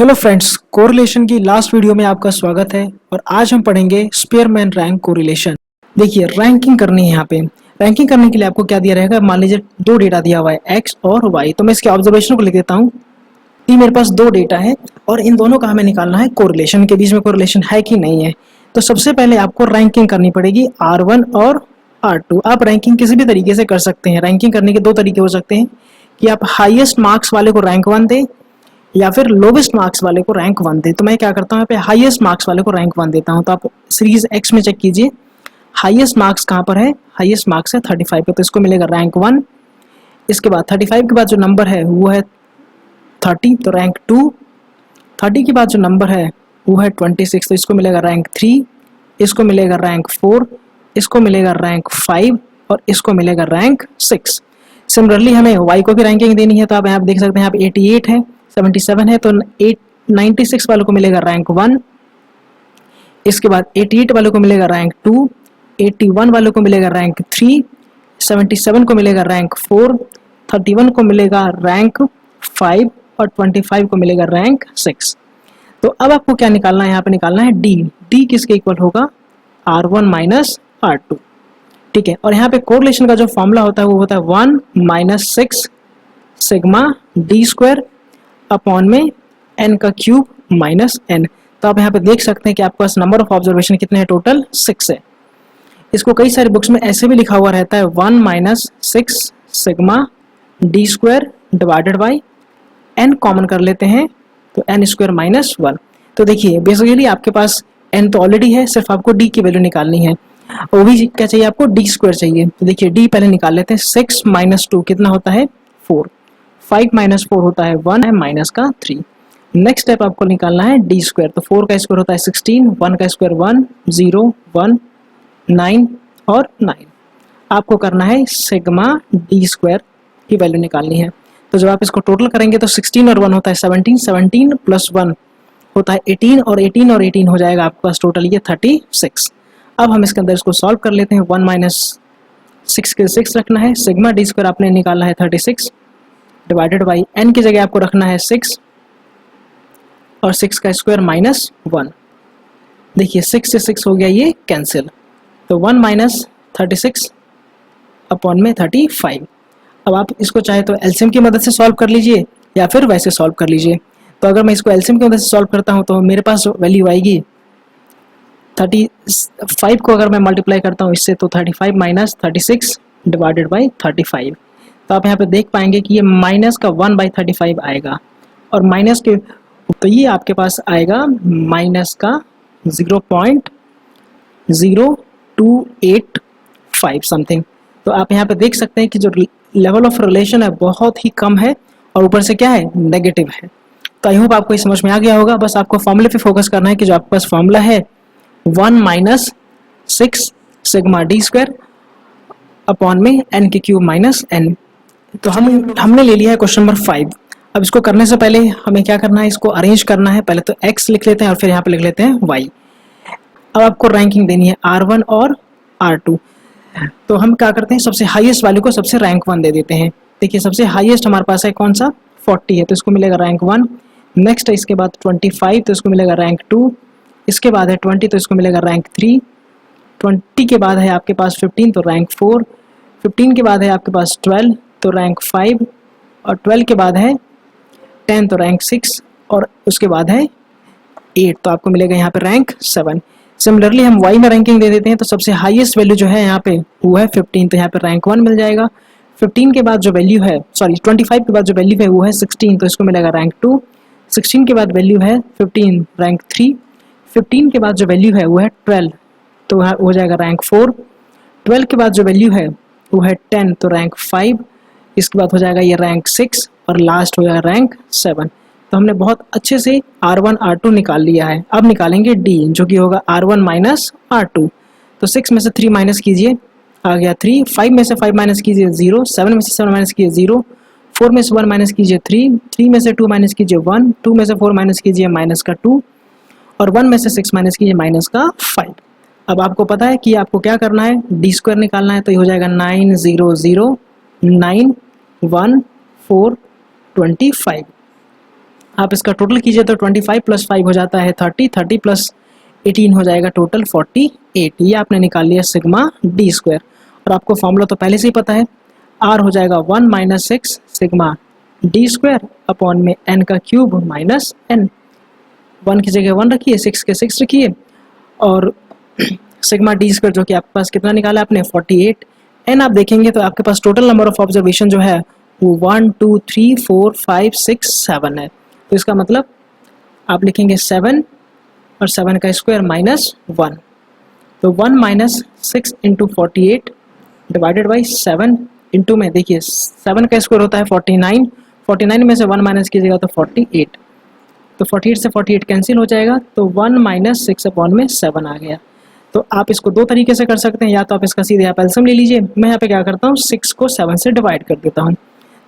Hello friends, correlation की last video में आपका स्वागत है। और आज हम पढ़ेंगे स्पीयरमैन रैंक कोरिलेशन। देखिए, रैंकिंग करनी है। यहाँ पे रैंकिंग करने के लिए आपको क्या दिया रहेगा, मान लीजिए दो डेटा दिया हुआ है एक्स और वाई। तो मैं इसके ऑब्जर्वेशन को लिख देता हूँ कि मेरे पास दो डेटा है और इन दोनों का हमें निकालना है कोरिलेशन, के बीच में कोरिलेशन है कि नहीं है। तो सबसे पहले आपको रैंकिंग करनी पड़ेगी R1 और R2। आप रैंकिंग किसी भी तरीके से कर सकते हैं। रैंकिंग करने के दो तरीके हो सकते हैं कि आप हाईएस्ट मार्क्स वाले को रैंक 1 दें या फिर लोवेस्ट मार्क्स वाले को रैंक 1 दे। तो मैं क्या करता हूँ, यहाँ पे हाईएस्ट मार्क्स वाले को रैंक 1 देता हूँ। तो आप सीरीज एक्स में चेक कीजिए, हाईएस्ट मार्क्स कहाँ पर है, हाईएस्ट मार्क्स है 35 पे, तो इसको मिलेगा रैंक 1। इसके बाद 35 के बाद जो नंबर है वो है 30, तो रैंक 2। 30 के बाद जो नंबर है वो है 26, तो इसको मिलेगा रैंक 3। इसको मिलेगा रैंक 4, इसको मिलेगा रैंक 5 और इसको मिलेगा रैंक 6। सिमिलरली हमें वाई को भी रैंकिंग देनी है। तो आप यहाँ देख सकते हैं, यहाँ पे 88 है, 77 है, तो 96 वालों को मिलेगा रैंक 1। इसके बाद 88 वालों को मिलेगा रैंक 2, 81 वालों को मिलेगा रैंक 3, 77 को मिलेगा रैंक 4, 31 को मिलेगा रैंक 5 और 25 को मिलेगा रैंक 6। तो अब आपको क्या निकालना है, यहाँ पे निकालना है डी। डी किसके इक्वल होगा, R1 माइनस R2। ठीक है, और यहाँ पे कोरिलेशन का जो फॉर्मूला होता है वो होता है 1 minus 6 sigma D square upon में n का क्यूब माइनस n। तो आप यहाँ पे देख सकते हैं कि आपके पास नंबर ऑफ ऑब्जर्वेशन कितने हैं, टोटल 6 है। इसको कई सारे बुक्स में ऐसे भी लिखा हुआ रहता है 1 minus 6 sigma D square divided by n, common कर लेते हैं तो n स्क्वायर माइनस 1। तो देखिए बेसिकली आपके पास n तो ऑलरेडी है, सिर्फ आपको d की वैल्यू निकालनी है। वो भी क्या चाहिए आपको, डी स्क्वायर चाहिए। तो देखिए d पहले निकाल लेते हैं, 6 माइनस 2 कितना होता है 4, 5 माइनस 4 होता है 1 है, माइनस का 3। नेक्स्ट स्टेप आपको निकालना है डी स्क्वायर। तो 4 का स्क्वायर होता है 16, 1 का स्क्वायर 1, 0, 1, 9 और 9। आपको करना है सिग्मा डी स्क्वायर की वैल्यू निकालनी है। तो जब आप इसको टोटल करेंगे तो 16 और 1 होता है 17, 17 प्लस 1 होता है 18 और 18 और 18 हो जाएगा आपके पास टोटल ये 36। अब हम इसके अंदर इसको सॉल्व कर लेते हैं। 1 माइनस 6 के 6 रखना है, सिग्मा डी स्क्वायर आपने निकालना है 36 डिवाइडेड बाई n की जगह आपको रखना है 6 और 6 का स्क्वायर माइनस 1। देखिए 6 से 6 हो गया ये कैंसिल, तो 1 माइनस 36 अपॉन में 35। अब आप इसको चाहे तो एलसीएम की मदद से सॉल्व कर लीजिए या फिर वैसे सॉल्व कर लीजिए। तो अगर मैं इसको एलसीएम की मदद से सॉल्व करता हूँ तो मेरे पास वैल्यू आएगी 35 को अगर मैं मल्टीप्लाई करता हूँ इससे तो 35 माइनस 36 डिवाइडेड बाई 35। तो आप यहाँ पे देख पाएंगे कि ये माइनस का 1/35 आएगा और माइनस के तो ये आपके पास आएगा माइनस का 0.0285 समथिंग। तो आप यहाँ पे देख सकते हैं कि जो लेवल ऑफ रिलेशन है बहुत ही कम है और ऊपर से क्या है, नेगेटिव है। तो आई होप आपको ये समझ में आ गया होगा। बस आपको फॉर्मूले पे फोकस करना है कि जो आपके पास फॉर्मूला है 1 minus 6 sigma D square upon में n के क्यूब माइनस n। तो हमने ले लिया है क्वेश्चन नंबर 5। अब इसको करने से पहले हमें क्या करना है, इसको अरेंज करना है। पहले तो x लिख लेते हैं और फिर यहाँ पे लिख लेते हैं y। अब आपको रैंकिंग देनी है R1 और R2। तो हम क्या करते हैं, सबसे हाईएस्ट वाले को सबसे रैंक 1 दे देते हैं। देखिए सबसे हाईएस्ट हमारे पास है कौन सा, 40 है, तो इसको मिलेगा रैंक 1। नेक्स्ट है इसके बाद 25, तो इसको मिलेगा रैंक 2। इसके बाद है 20, तो इसको मिलेगा रैंक 3। 20 के बाद है आपके पास 15, तो रैंक 4। 15 के बाद है आपके पास 12, तो रैंक 5। और 12 के बाद है 10, तो रैंक 6। और उसके बाद है 8, तो आपको मिलेगा यहाँ पे रैंक 7। सिमिलरली हम y में रैंकिंग दे देते हैं। तो सबसे हाईएस्ट वैल्यू जो है यहाँ पे वो है 15, तो यहाँ पे रैंक 1 मिल जाएगा। 15 के बाद जो वैल्यू है 25 के बाद जो वैल्यू है वो है 16, तो इसको मिलेगा रैंक 2। 16 के बाद वैल्यू है 15, रैंक 3। 15 के बाद जो वैल्यू है वो है 12, तो हो जाएगा रैंक 4। 12 के बाद जो वैल्यू है वो है 10, तो रैंक 5। इसके बाद हो जाएगा ये रैंक 6 और लास्ट हो जाएगा रैंक 7। तो हमने बहुत अच्छे से R1 R2 निकाल लिया है। अब निकालेंगे D, जो कि होगा R1 माइनस R2। तो 6 में से 3 माइनस कीजिए, आ गया 3। 5 में से 5 माइनस कीजिए 0। 7 में से 7 माइनस कीजिए 0। 4 में से 1 माइनस कीजिए 3। 3 में से 2 माइनस कीजिए 1। 2 में से 4 माइनस कीजिए माइनस का 2। और 1 में से 6 माइनस कीजिए माइनस का 5। अब आपको पता है कि आपको क्या करना है, डी स्क्वायर निकालना है। तो ये हो जाएगा 90091 425। आप इसका टोटल कीजिए तो 25 प्लस 5 हो जाता है 30, 30 प्लस 18 हो जाएगा टोटल 48। ये आपने निकाल लिया सिग्मा डी स्क्वायर। और आपको फॉर्मूला तो पहले से ही पता है, आर हो जाएगा 1 minus 6 sigma D square upon में एन का क्यूब माइनस एन। 1 की जगह 1 रखिए, 6 के 6 रखिए, और सिग्मा डी स्क्वायर जो कि आपके पास कितना निकाला आपने 48। एन आप देखेंगे तो आपके पास टोटल नंबर ऑफ ऑब्जर्वेशन जो है वो 1 2 3 4 5 6 7 है। तो इसका मतलब आप लिखेंगे 7 और 7 का स्क्वायर माइनस 1। तो 1 minus 6 into 48 divided by 7 into में देखिए 7 का स्क्वायर होता है 49, 49 में से 1 माइनस कीजिएगा तो 48। तो 48 से 48 कैंसिल हो जाएगा, तो 1 माइनस 6 अपॉन में 7 आ गया। तो आप इसको दो तरीके से कर सकते हैं, या तो आप इसका सीधे आप एलसीएम ले लीजिए। मैं यहाँ पे क्या करता हूँ, 6 को 7 से डिवाइड कर देता हूँ।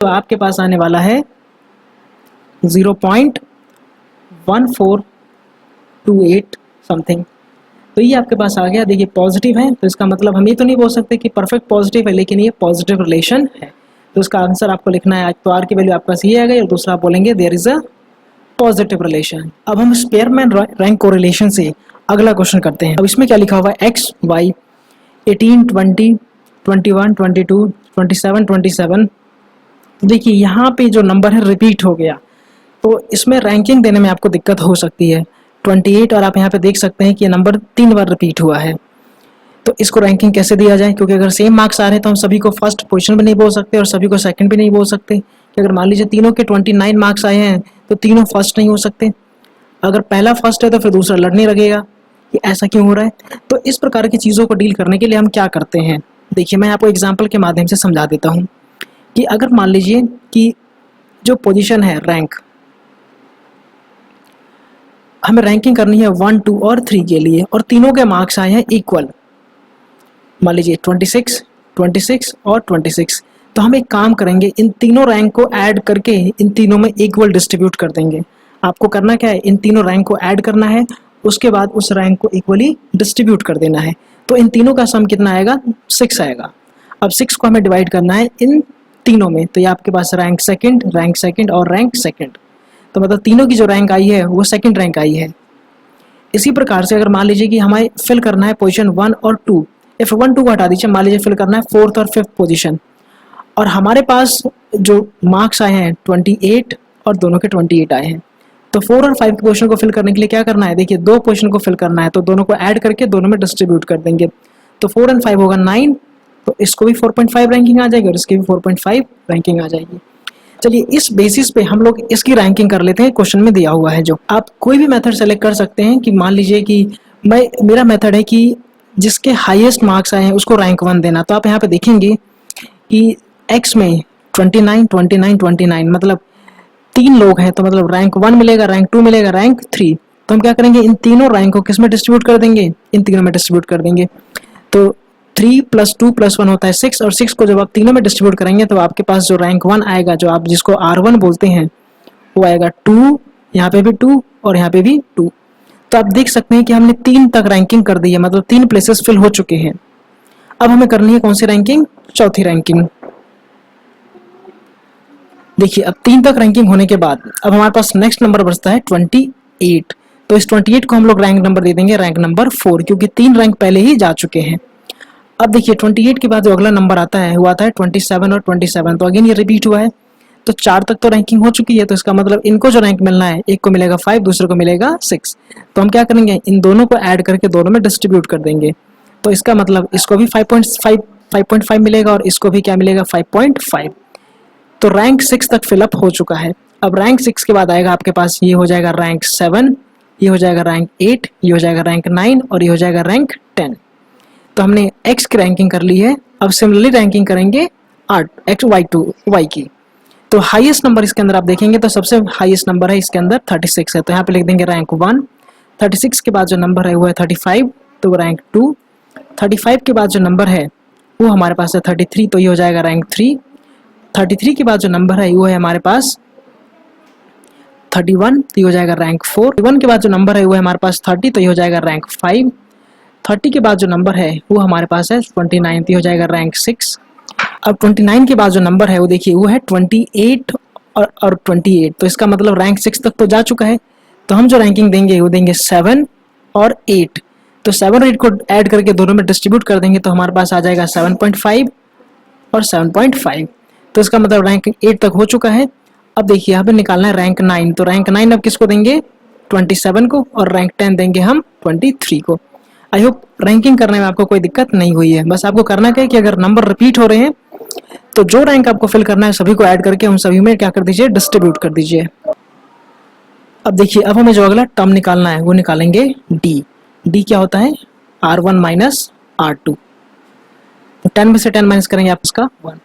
तो आपके पास आने वाला है 0.1428 समथिंग। तो ये आपके पास आ गया। देखिए पॉजिटिव है तो इसका मतलब हम ये तो नहीं बोल सकते कि परफेक्ट पॉजिटिव है, लेकिन ये पॉजिटिव रिलेशन है। तो इसका आंसर आपको लिखना है, तो आर की वैल्यू आपके पास ये आ गई, और दूसरा आप बोलेंगे there is a positive relation. अब हम स्पेयरमैन रैंक कोरिलेशन से अगला क्वेश्चन करते हैं। अब इसमें क्या लिखा हुआ है, एक्स वाई 18 20 21 22 27 27। देखिए यहाँ पे जो नंबर है रिपीट हो गया, तो इसमें रैंकिंग देने में आपको दिक्कत हो सकती है। 28 और आप यहाँ पे देख सकते हैं कि ये नंबर 3 बार रिपीट हुआ है। तो इसको रैंकिंग कैसे दिया जाए, क्योंकि अगर सेम मार्क्स आ रहे हैं तो हम सभी को फर्स्ट पोजीशन भी नहीं बोल सकते और सभी को सेकंड भी नहीं बोल सकते। कि अगर मान लीजिए तीनों के 29 मार्क्स आए हैं तो तीनों फर्स्ट नहीं हो सकते। अगर पहला फर्स्ट है तो फिर दूसरा लड़ने लगेगा कि ऐसा क्यों हो रहा है। तो इस प्रकार की चीज़ों को डील करने के लिए हम क्या करते हैं, देखिए मैं आपको एग्जाम्पल के माध्यम से समझा देता हूँ। कि अगर मान लीजिए कि जो पोजीशन है रैंक, हमें रैंकिंग करनी है 1 2 और 3 के लिए, और तीनों के मार्क्स आए हैं इक्वल, मान लीजिए 26 26 और 26। तो हम एक काम करेंगे, इन तीनों रैंक को ऐड करके इन तीनों में इक्वल डिस्ट्रीब्यूट कर देंगे। आपको करना क्या है, इन तीनों रैंक को ऐड करना है, उसके बाद उस रैंक को इक्वली डिस्ट्रीब्यूट कर देना है। तो इन तीनों का सम कितना आएगा, 6 आएगा। अब 6 को हमें डिवाइड करना है इन तीनों में, तो ये आपके पास रैंक सेकंड और रैंक सेकंड। तो मतलब तीनों की जो रैंक आई है वो सेकंड रैंक आई है। इसी प्रकार से अगर मान लीजिए कि हमें फिल करना है पोजीशन 1 और 2, इफ 1 2 को हटा दीजिए, मान लीजिए फिल करना है 4th और 5th पोजीशन, और हमारे पास जो मार्क्स आए हैं 28 और दोनों के 28 आए हैं। तो 4 और 5 पोजीशन को फिल करने के लिए क्या करना है, देखिए दो पोजीशन को फिल करना है, तो दोनों को ऐड करके दोनों में डिस्ट्रीब्यूट कर देंगे। तो 4 और 5 होगा 9, तो इसको भी 4.5 रैंकिंग आ जाएगी और इसकी भी 4.5 रैंकिंग आ जाएगी। चलिए इस बेसिस पे हम लोग इसकी रैंकिंग कर लेते हैं, क्वेश्चन में दिया हुआ है। जो आप कोई भी मेथड सेलेक्ट कर सकते हैं, कि मान लीजिए कि मेरा मेथड है कि जिसके हाईएस्ट मार्क्स आए हैं उसको रैंक 1 देना। तो आप यहाँ पे देखेंगे कि एक्स में 29 29 29, मतलब 3 लोग हैं, तो मतलब रैंक 1 मिलेगा, रैंक 2 मिलेगा, रैंक 3। तो हम क्या करेंगे, इन तीनों रैंक को किस में डिस्ट्रीब्यूट कर देंगे, इन तीनों में डिस्ट्रीब्यूट कर देंगे। तो 3 + 2 + 1 होता है 6, और 6 को जब आप तीनों में डिस्ट्रीब्यूट करेंगे तो आपके पास जो रैंक 1 आएगा, जो आप जिसको R1 बोलते हैं, वो आएगा 2, यहाँ पे भी 2 और यहाँ पे भी 2। तो आप देख सकते हैं कि हमने 3 तक रैंकिंग कर दी है, मतलब 3 प्लेसेस फिल हो चुके हैं। अब हमें करनी है कौन सी रैंकिंग, चौथी रैंकिंग। देखिए अब 3 तक रैंकिंग होने के बाद अब हमारे पास नेक्स्ट नंबर बचता है 28। तो इस 28 को हम लोग रैंक नंबर दे देंगे रैंक नंबर 4, क्योंकि 3 रैंक पहले ही जा चुके हैं। अब देखिए 28 के बाद जो अगला नंबर आता है वो आता है 27 और 27। तो अगेन ये रिपीट हुआ है, तो 4 तक तो रैंकिंग हो चुकी है, तो इसका मतलब इनको जो रैंक मिलना है, एक को मिलेगा 5, दूसरे को मिलेगा 6। तो हम क्या करेंगे, इन दोनों को ऐड करके दोनों में डिस्ट्रीब्यूट कर देंगे। तो इसका मतलब इसको भी 5.5 मिलेगा और इसको भी क्या मिलेगा, 5.5। तो रैंक 6 तक फिलअप हो चुका है। अब रैंक 6 के बाद आएगा आपके पास, ये हो जाएगा रैंक 7, ये हो जाएगा रैंक 8, ये हो जाएगा रैंक 9 और ये हो जाएगा रैंक 10। तो हमने x की रैंकिंग कर ली है। अब सिमिलरली रैंकिंग करेंगे y की। तो हाईएस्ट नंबर इसके अंदर आप देखेंगे तो सबसे हाईएस्ट नंबर है इसके अंदर 36 है, तो यहाँ पे लिख देंगे रैंक 1। 36 के बाद जो नंबर है वो है 35, तो वो रैंक 2। 35 के बाद जो नंबर है वो हमारे पास है 33, तो ये हो जाएगा रैंक 3। 33 के बाद जो नंबर है वो है हमारे पास 31, तो ये हो जाएगा रैंक 4। 31 के बाद जो नंबर है वो है हमारे पास 30, तो ये हो जाएगा रैंक 5। 30 के बाद जो नंबर है वो हमारे पास है 29, तो ये हो जाएगा रैंक 6। अब 29 के बाद जो नंबर है वो देखिए वो है 28 और 28, तो इसका मतलब रैंक 6 तक तो जा चुका है। तो हम जो रैंकिंग देंगे वो देंगे 7 और 8। तो 7 और 8 को ऐड करके दोनों में डिस्ट्रीब्यूट कर देंगे तो हमारे पास आ जाएगा 7.5 और 7.5। तो इसका मतलब रैंक 8 तक हो चुका है। अब देखिए यहाँ पे निकालना है रैंक 9, तो रैंक 9 अब किसको देंगे, 27 को, और रैंक 10 देंगे हम 23 को। आई होप रैंकिंग करने में आपको कोई दिक्कत नहीं हुई है। बस आपको करना क्या है कि अगर नंबर रिपीट हो रहे हैं तो जो रैंक आपको फिल करना है सभी को ऐड करके उन सभी में क्या कर दीजिए, डिस्ट्रीब्यूट कर दीजिए। अब देखिए अब हमें जो अगला टर्म निकालना है वो निकालेंगे डी। डी क्या होता है, R1 माइनस R2। तो 10 में से 10 माइनस करेंगे आप उसका 1।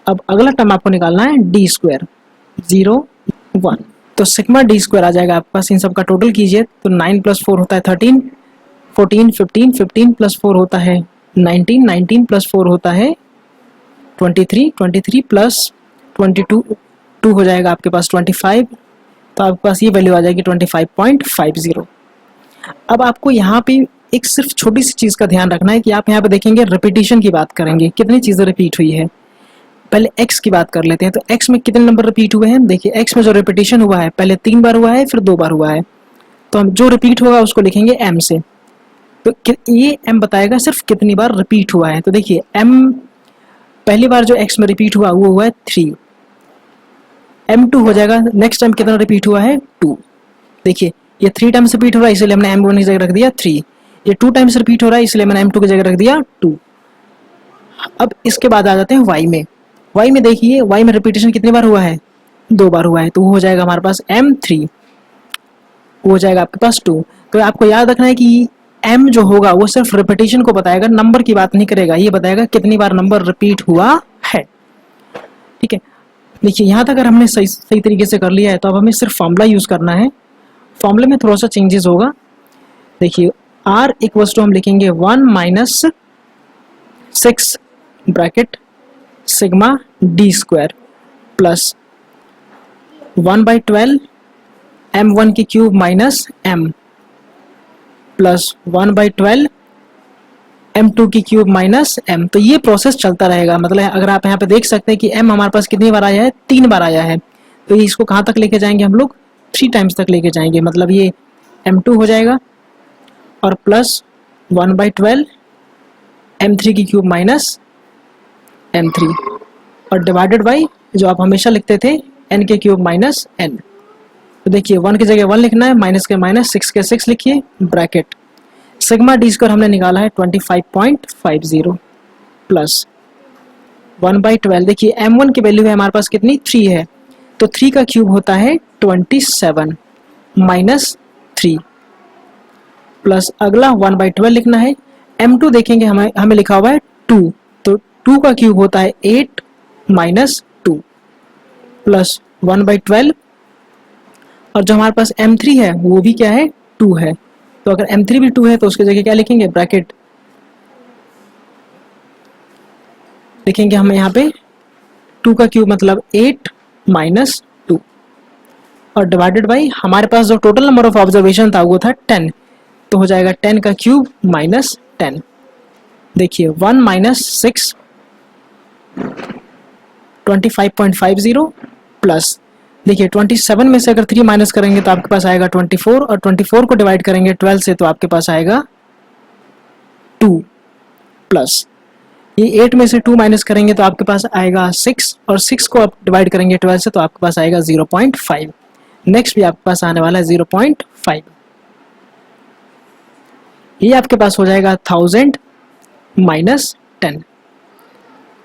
अब अगला टर्म आपको निकालना है डी स्क्वायर, 0 1। तो सिग्मा डी स्क्वायर आ जाएगा आपके पास। इन सब का टोटल कीजिए तो 9 प्लस 4 होता है 13, 14 15, 15 प्लस 4 होता है 19, 19 प्लस 4 होता है 23, 23 प्लस 22 2 हो जाएगा आपके पास 25। तो आपके पास ये वैल्यू आ जाएगी 25.50। अब आपको यहाँ पे एक सिर्फ छोटी सी चीज़ का ध्यान रखना है कि आप यहाँ पे देखेंगे रिपीटिशन की बात करेंगे, कितनी चीज़ें रिपीट हुई है। पहले x की बात कर लेते हैं। तो x में कितने नंबर रिपीट हुए हैं, देखिए x में जो रिपीटिशन हुआ है पहले 3 बार हुआ है फिर 2 बार हुआ है। तो हम जो रिपीट होगा उसको लिखेंगे m से। तो ये m बताएगा सिर्फ कितनी बार रिपीट हुआ है। तो देखिए m पहली बार जो x में रिपीट हुआ वो हुआ है 3, m2 हो जाएगा। नेक्स्ट टाइम कितना रिपीट हुआ है 2। देखिए ये 3 टाइम्स रिपीट हो रहा है इसलिए हमने m1 की जगह रख दिया 3। ये 2 टाइम्स रिपीट हो रहा है इसलिए मैंने m2 की जगह रख दिया 2। अब इसके बाद आ जाते हैं y में। y में देखिए y में रिपीटेशन कितनी बार हुआ है, 2 बार हुआ है। तो वो हो जाएगा हमारे पास m3, वो हो जाएगा आपके पास 2। तो आपको याद रखना है कि m जो होगा वो सिर्फ रिपीटेशन को बताएगा, नंबर की बात नहीं करेगा। ये बताएगा कितनी बार नंबर रिपीट हुआ है। ठीक है, देखिए यहाँ तक अगर हमने सही सही तरीके से कर लिया है तो अब हमें सिर्फ फॉर्मूला यूज़ करना है। फॉर्मूले में थोड़ा सा चेंजेस होगा। देखिए r इक्वल्स टू हम लिखेंगे 1 minus 6 bracket sigma D square plus 1/12 m1 की cube minus m plus 1/12 m2 की क्यूब माइनस m। तो ये प्रोसेस चलता रहेगा। मतलब अगर आप यहाँ पे देख सकते हैं कि m हमारे पास कितनी बार आया है, 3 बार आया है। तो ये इसको कहाँ तक लेके जाएंगे हम लोग, 3 टाइम्स तक लेके जाएंगे। मतलब ये m2 हो जाएगा और प्लस 1/12 m3 की क्यूब माइनस m3 और डिवाइडेड बाई जो आप हमेशा लिखते थे n के क्यूब माइनस n। तो देखिए 1 की जगह 1 लिखना है, माइनस के माइनस, 6 के 6 लिखिए, ब्रैकेट सिग्मा डी स्क्वायर हमने निकाला है 25.50 प्लस 1/12। देखिए m1 की वैल्यू है हमारे पास कितनी, 3 है। तो 3 का क्यूब होता है 27 माइनस 3 प्लस अगला 1/12 लिखना है। m2 देखेंगे हमें लिखा हुआ है 2, तो 2 का क्यूब होता है 8 माइनस 2 प्लस 1/12 और जो हमारे पास m3 है वो भी क्या है, 2 है। तो अगर m3 भी 2 है तो उसकी जगह क्या लिखेंगे, ब्रैकेट लिखेंगे हम यहाँ पे 2 का क्यूब मतलब 8 माइनस 2 और डिवाइडेड बाई हमारे पास जो टोटल नंबर ऑफ ऑब्जर्वेशन था वो था 10। तो हो जाएगा 10 का क्यूब माइनस 10। देखिए 1 माइनस 6 25.50 प्लस देखिए 27 में से अगर 3 माइनस करेंगे तो आपके पास आएगा 24 और 24 को डिवाइड करेंगे 12 से तो आपके पास आएगा 2 प्लस ये 8 में से 2 माइनस करेंगे तो आपके पास आएगा 6 और 6 को आप डिवाइड करेंगे 12 से तो आपके पास आएगा 0.5। नेक्स्ट भी आपके पास आने वाला है 0.5। ये आपके पास हो जाएगा 1000 माइनस 10।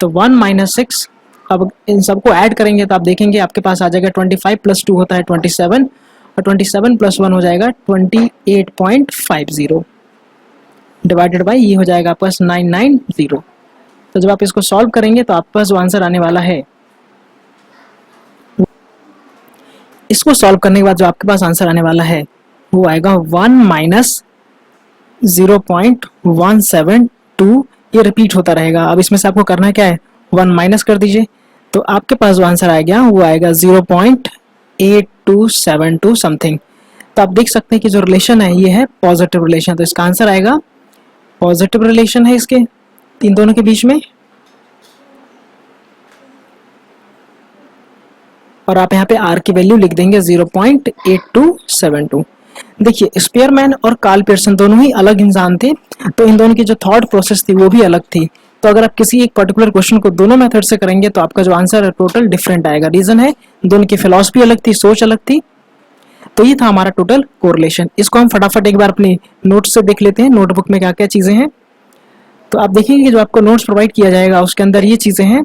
तो 1 माइनस 6, अब इन सबको ऐड करेंगे तो आप देखेंगे आपके पास आ जाएगा 25 प्लस 2 होता है 27 और 27 प्लस 1 हो जाएगा 28.50 डिवाइडेड बाई ये हो जाएगा आपके पास 990। तो जब आप इसको सॉल्व करेंगे तो आपके पास जो आंसर आने वाला है, इसको सॉल्व करने के बाद जो आपके पास आंसर आने वाला है वो आएगा 1 माइनस 0.172। ये रिपीट होता रहेगा। अब इसमें से आपको करना क्या है, 1 माइनस कर दीजिए तो आपके पास जो आंसर आ गया वो आएगा 0.8272 समथिंग। तो आप देख सकते हैं कि जो रिलेशन है ये है पॉजिटिव रिलेशन। तो इसका आंसर आएगा पॉजिटिव रिलेशन है इसके इन दोनों के बीच में। और आप यहाँ पे आर की वैल्यू लिख देंगे 0.8272। देखिए स्पीयरमैन और कार्ल पियर्सन दोनों ही अलग इंसान थे, तो इन दोनों की जो थॉट प्रोसेस थी वो भी अलग थी। तो अगर आप किसी एक पर्टिकुलर क्वेश्चन को दोनों मेथड से करेंगे तो आपका जो आंसर है टोटल डिफरेंट आएगा। रीजन है दोनों की फिलॉसफी अलग थी, सोच अलग थी। तो ये था हमारा टोटल कोरिलेशन। इसको हम फटाफट एक बार अपनी नोट्स से देख लेते हैं, नोटबुक में क्या क्या चीजें हैं। तो आप देखेंगे कि जो आपको नोट्स प्रोवाइड किया जाएगा उसके अंदर ये चीजें हैं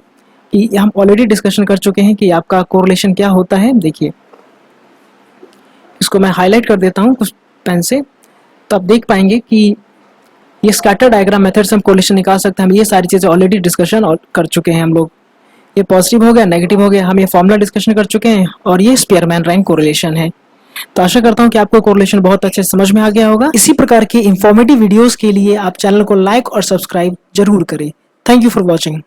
कि हम ऑलरेडी डिस्कशन कर चुके हैं कि आपका कोरिलेशन क्या होता है। देखिए इसको मैं हाईलाइट कर देता हूँ कुछ पेन से, तो आप देख पाएंगे कि ये स्कैटर डायग्राम मेथड से हम कोरिलेशन निकाल सकते हैं। हम ये सारी चीजें ऑलरेडी डिस्कशन और कर चुके हैं हम लोग। ये पॉजिटिव हो गया, नेगेटिव हो गया, हम ये फॉर्मूला डिस्कशन कर चुके हैं और ये स्पीयरमैन रैंक कोरिलेशन है। तो आशा करता हूँ कि आपको कोरिलेशन बहुत अच्छे से समझ में आ गया होगा। इसी प्रकार के इंफॉर्मेटिव वीडियोस के लिए आप चैनल को लाइक और सब्सक्राइब जरूर करें। Thank you for watching.